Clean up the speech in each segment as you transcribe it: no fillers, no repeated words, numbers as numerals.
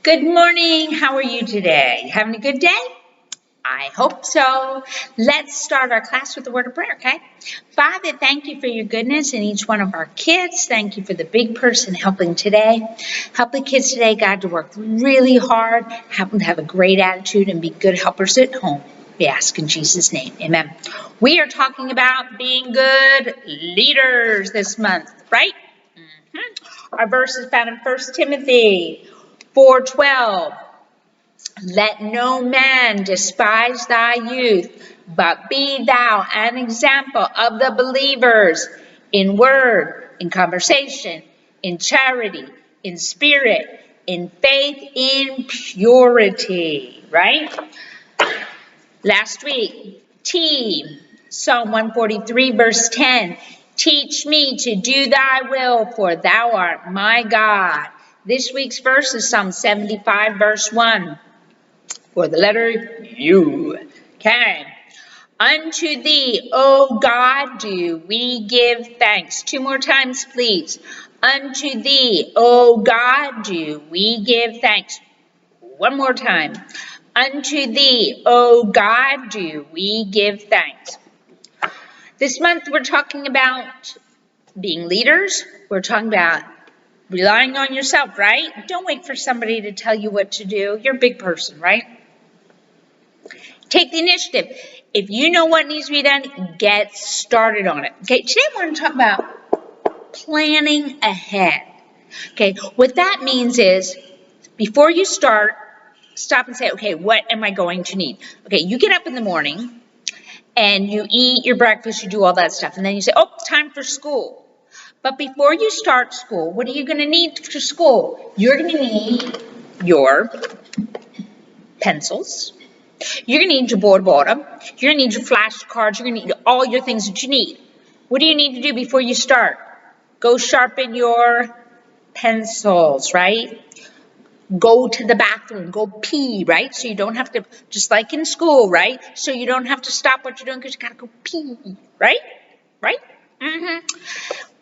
Good morning. How are you today? Having a good day? I hope so. Let's start our class with a word of prayer, okay? Father, thank you for your goodness in each one of our kids. Thank you for the big person helping today. Help the kids today, God, to work really hard, help them to have a great attitude and be good helpers at home. We ask in Jesus' name. Amen. We are talking about being good leaders this month, right? Our verse is found in 1 Timothy 4:12. Let no man despise thy youth, but be thou an example of the believers in word, in conversation, in charity, in spirit, in faith, in purity, right? Last week, Psalm 143 verse 10, teach me to do thy will, for thou art my God. This week's verse is Psalm 75 verse 1. For the letter U. Okay. Unto thee, O God, do we give thanks. Two more times, please. Unto thee, O God, do we give thanks. One more time. Unto thee, O God, do we give thanks. This month we're talking about being leaders. We're talking about relying on yourself, right? Don't wait for somebody to tell you what to do. You're a big person, right? Take the initiative. If you know what needs to be done, get started on it. Okay, today I want to talk about planning ahead. Okay, what that means is before you start, stop and say, okay, what am I going to need? Okay, you get up in the morning and you eat your breakfast, you do all that stuff, and then you say, oh, it's time for school. But before you start school, what are you going to need for school? You're going to need your pencils. You're going to need your board bottom. You're going to need your flashcards. You're going to need all your things that you need. What do you need to do before you start? Go sharpen your pencils, right? Go to the bathroom. Go pee, right? So you don't have to, just like in school, right? So you don't have to stop what you're doing because you got to go pee, right? Right?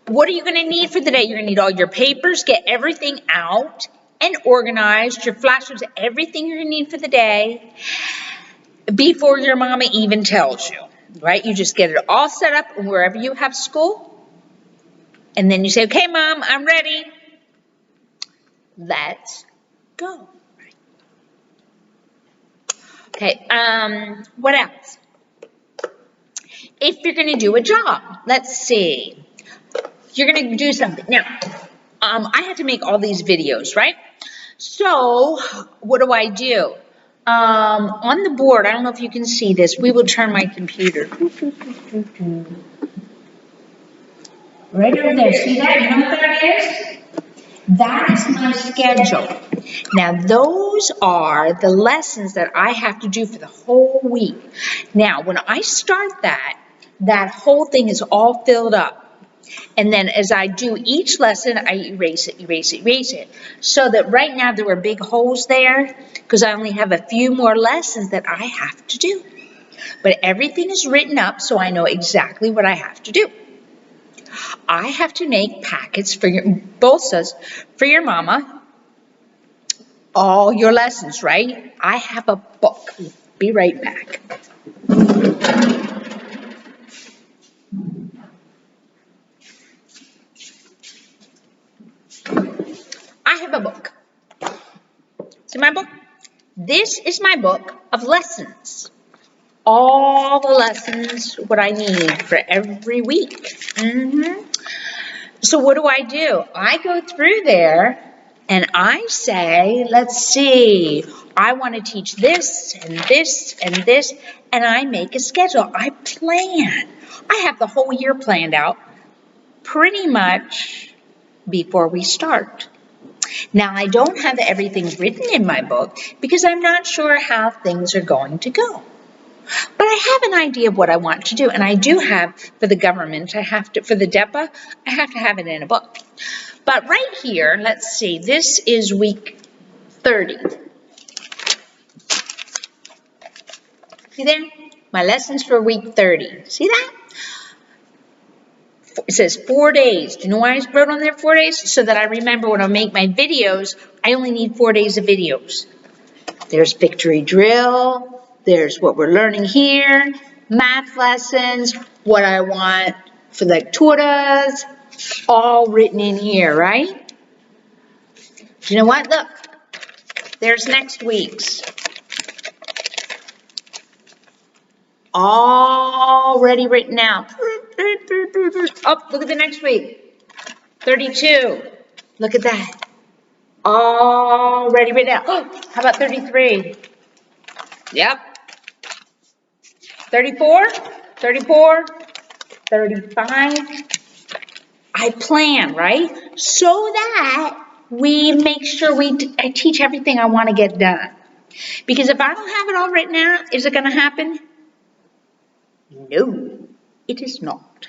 What are you going to need for the day? You're going to need all your papers. Get everything out and organized. Your flashcards, everything you're going to need for the day. Before your mama even tells you, right? You just get it all set up wherever you have school. And then you say, okay, Mom, I'm ready. Let's go. Okay, what else? If you're going to do a job, let's see. You're going to do something. Now, I have to make all these videos, right? So, what do? On the board, I don't know if you can see this. We will turn my computer. Right over there. See that? You know what that is? That is my schedule. Now, those are the lessons that I have to do for the whole week. Now, when I start that whole thing is all filled up. And then as I do each lesson, I erase it. So that right now there were big holes there because I only have a few more lessons that I have to do. But everything is written up so I know exactly what I have to do. I have to make packets for your bolsas for your mama. All your lessons, right? I have a book. Be right back. I have a book. See my book? This is my book of lessons. All the lessons, what I need for every week. So what do? I go through there and I say, let's see, I want to teach this and this and this, and I make a schedule. I plan. I have the whole year planned out pretty much before we start. Now, I don't have everything written in my book because I'm not sure how things are going to go. But I have an idea of what I want to do, and I do have for the government, for the DEPA, I have to have it in a book. But right here, let's see, this is week 30. See there? My lessons for week 30. See that? It says 4 days. Do you know why I wrote on there 4 days? So that I remember when I make my videos, I only need 4 days of videos. There's victory drill. There's what we're learning here. Math lessons. What I want for the lecturas. All written in here, right? You know what? Look. There's next week's. Already written out. Oh, look at the next week. 32. Look at that. Already written out. Oh, how about 33? Yep. 34, 34, 35. I plan, right? So that we make sure I teach everything I want to get done. Because if I don't have it all written out, is it going to happen? No, it is not.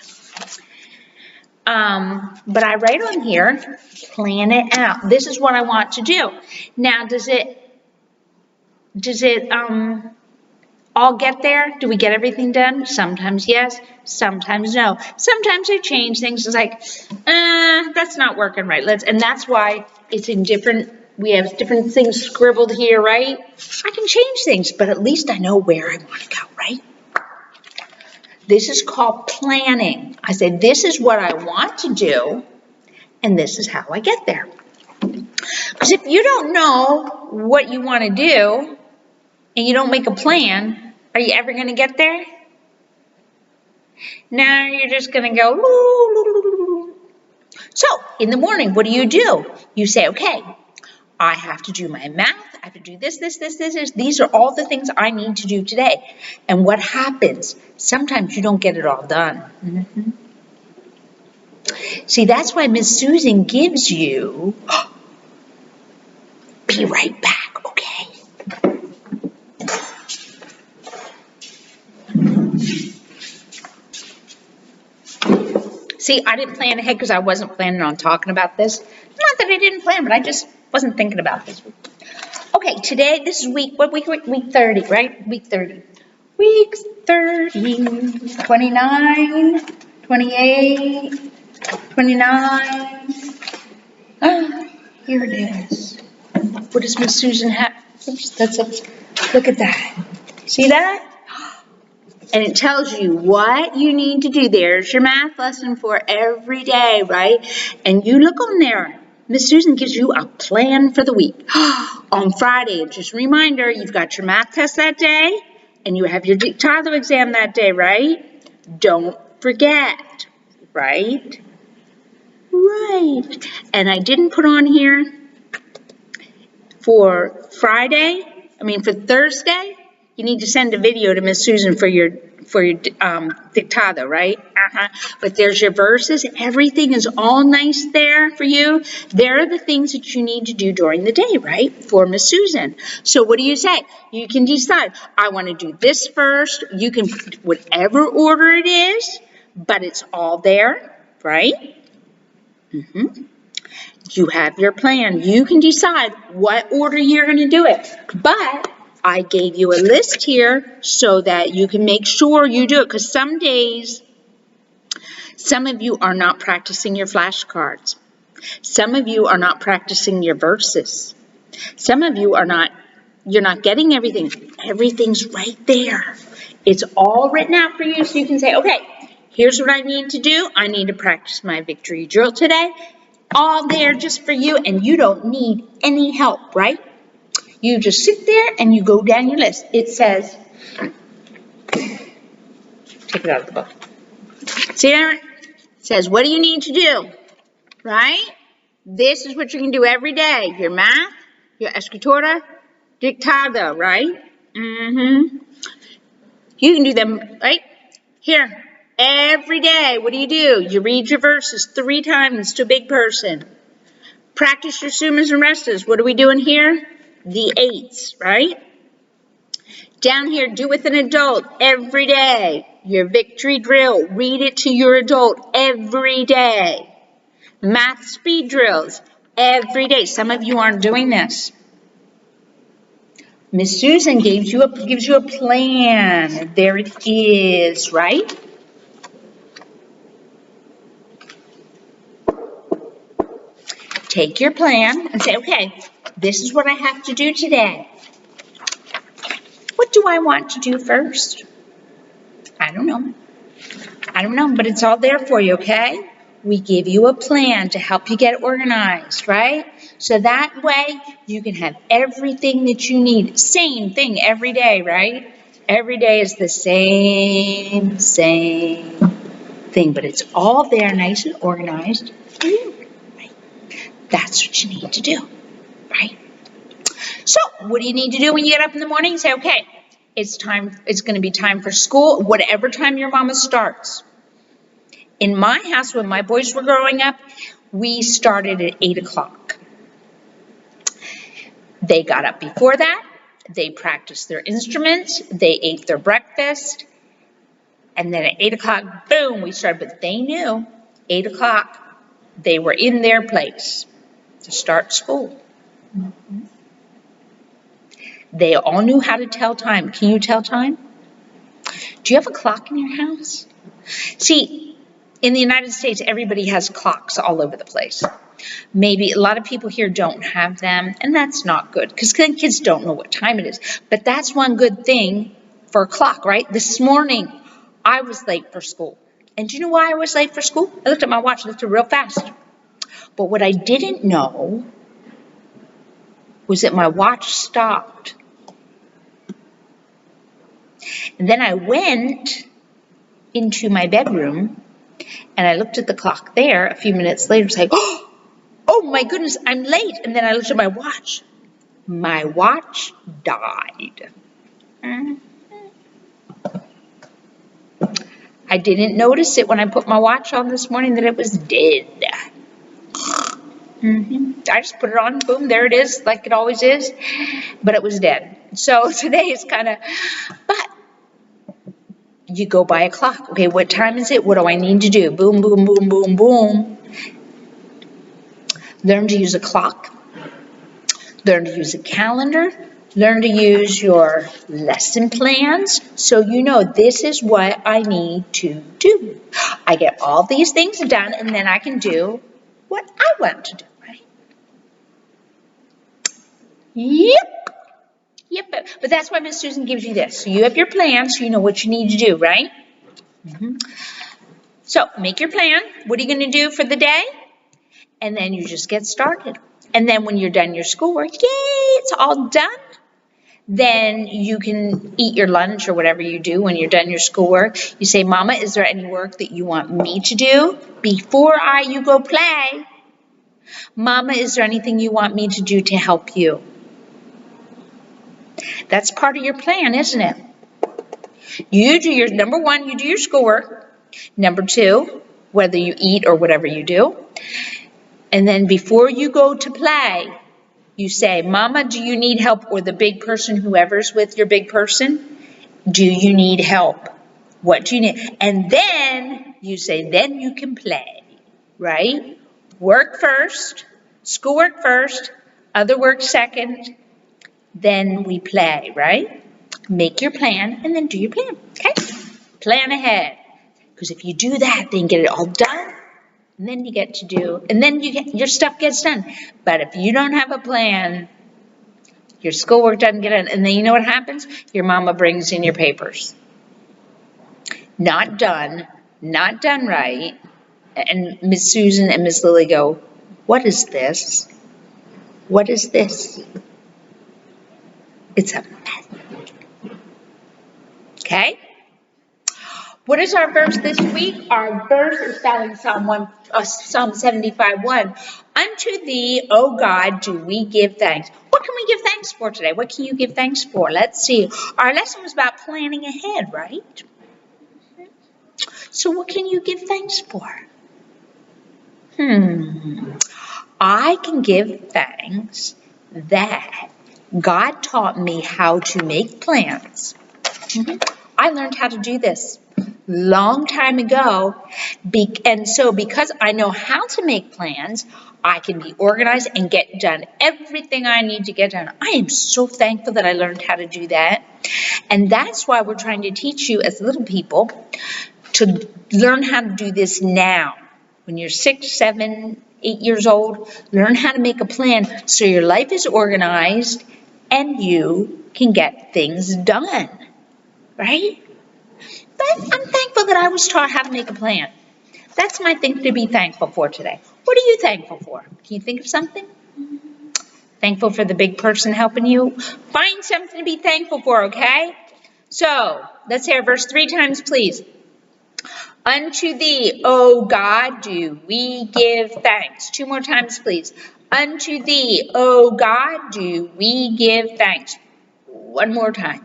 But I write on here, plan it out. This is what I want to do. Now, does it all get there? Do we get everything done? Sometimes yes, sometimes no. Sometimes I change things. It's like, that's not working right. And that's why it's in different, we have different things scribbled here, right? I can change things, but at least I know where I want to go, right? This is called planning. I said, this is what I want to do, and this is how I get there. Because if you don't know what you want to do, and you don't make a plan, are you ever going to get there? No, you're just going to go. So, in the morning, what do? You say, okay, I have to do my math. I have to do this. These are all the things I need to do today. And what happens? Sometimes you don't get it all done. See, that's why Miss Susan gives you, be right back, okay? See, I didn't plan ahead because I wasn't planning on talking about this. Not that I didn't plan, but I just wasn't thinking about this. Okay, today, this is week 30, right? Week 30. Week 30, 29, 28, 29. Here it is. What does Miss Susan have? Oops, look at that. See that? And it tells you what you need to do. There's your math lesson for every day, right? And you look on there. Miss Susan gives you a plan for the week. On Friday, just a reminder, you've got your math test that day, and you have your dictado exam that day, right? Don't forget, right? Right. And I didn't put on here for Thursday, you need to send a video to Miss Susan for your dictado, right? But there's your verses. Everything is all nice there for you. There are the things that you need to do during the day, right? For Miss Susan. So what do you say? You can decide, I want to do this first. You can put whatever order it is, but it's all there, right? You have your plan. You can decide what order you're going to do it. But I gave you a list here so that you can make sure you do it. Because some days, some of you are not practicing your flashcards. Some of you are not practicing your verses. Some of you you're not getting everything. Everything's right there. It's all written out for you so you can say, okay, here's what I need to do. I need to practice my victory drill today. All there just for you, and you don't need any help, right? You just sit there and you go down your list. It says, take it out of the book. See there? It says, what do you need to do? Right? This is what you can do every day. Your math, your escritura, dictado, right? You can do them, right? Here. Every day, what do? You read your verses 3 times to a big person. Practice your summas and restas. What are we doing here? The 8s, right? Down here, do with an adult every day. Your victory drill, read it to your adult every day. Math speed drills every day. Some of you aren't doing this. Miss Susan gives you a plan. There it is, right? take your plan and say, okay, this is what I have to do today. What do I want to do first? I don't know. But it's all there for you, okay? We give you a plan to help you get organized, right? So that way you can have everything that you need. Same thing every day, right? Every day is the same thing, but it's all there nice and organized for you, right? That's what you need to do, right? So what do you need to do when you get up in the morning? Say, okay, it's going to be time for school, whatever time your mama starts. In my house, when my boys were growing up, we started at 8 o'clock. They got up before that. They practiced their instruments. They ate their breakfast. And then at 8 o'clock, boom, we started. But they knew 8 o'clock, they were in their place to start school. They all knew how to tell time. Can you tell time? Do you have a clock in your house? See, in the United States, everybody has clocks all over the place. Maybe a lot of people here don't have them, and that's not good because then kids don't know what time it is. But that's one good thing for a clock, right? This morning, I was late for school. And do you know why I was late for school? I looked at my watch, I looked at it real fast. But what I didn't know was that my watch stopped. And then I went into my bedroom and I looked at the clock there. A few minutes later, I was like, oh my goodness, I'm late. And then I looked at my watch. My watch died. I didn't notice it when I put my watch on this morning that it was dead. I just put it on, boom, there it is, like it always is. But it was dead. So today is kind of, but you go by a clock. Okay, what time is it? What do I need to do? Boom, boom, boom, boom, boom. Learn to use a clock. Learn to use a calendar. Learn to use your lesson plans so you know this is what I need to do. I get all these things done and then I can do what I want to do, right? Yep. But that's why Miss Susan gives you this. So you have your plan so you know what you need to do, right? So make your plan. What are you going to do for the day? And then you just get started. And then when you're done your schoolwork, yay, it's all done. Then you can eat your lunch or whatever you do when you're done your schoolwork. You say, Mama, is there any work that you want me to do before you go play? Mama, is there anything you want me to do to help you? That's part of your plan, isn't it? You do your, number one, you do your schoolwork. Number two, whether you eat or whatever you do. And then before you go to play, you say, Mama, do you need help? Or the big person, whoever's with your big person, do you need help? What do you need? And then you say, then you can play, right? Work first, schoolwork first, other work second, then we play, right? Make your plan and then do your plan, okay? Plan ahead. Because if you do that, then get it all done. And then you get to do, and then your stuff gets done. But if you don't have a plan, your schoolwork doesn't get done. And then you know what happens? Your mama brings in your papers. Not done right. And Miss Susan and Miss Lily go, what is this? What is this? It's a mess. Okay? What is our verse this week? Our verse is found in Psalm 75:1. Unto thee, O God, do we give thanks. What can we give thanks for today? What can you give thanks for? Let's see. Our lesson was about planning ahead, right? So what can you give thanks for? I can give thanks that God taught me how to make plans. I learned how to do this long time ago, and so because I know how to make plans, I can be organized and get done everything I need to get done. I am so thankful that I learned how to do that, and that's why we're trying to teach you as little people to learn how to do this now. When you're 6, 7, 8 years old, learn how to make a plan so your life is organized and you can get things done, right? But I'm thankful that I was taught how to make a plan. That's my thing to be thankful for today. What are you thankful for? Can you think of something? Thankful for the big person helping you? Find something to be thankful for, okay? So, let's hear verse 3 times, please. Unto thee, O God, do we give thanks. 2 more times, please. Unto thee, O God, do we give thanks. 1 more time.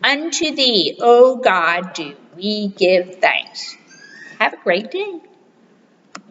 Unto thee, O God, do we give thanks. Have a great day.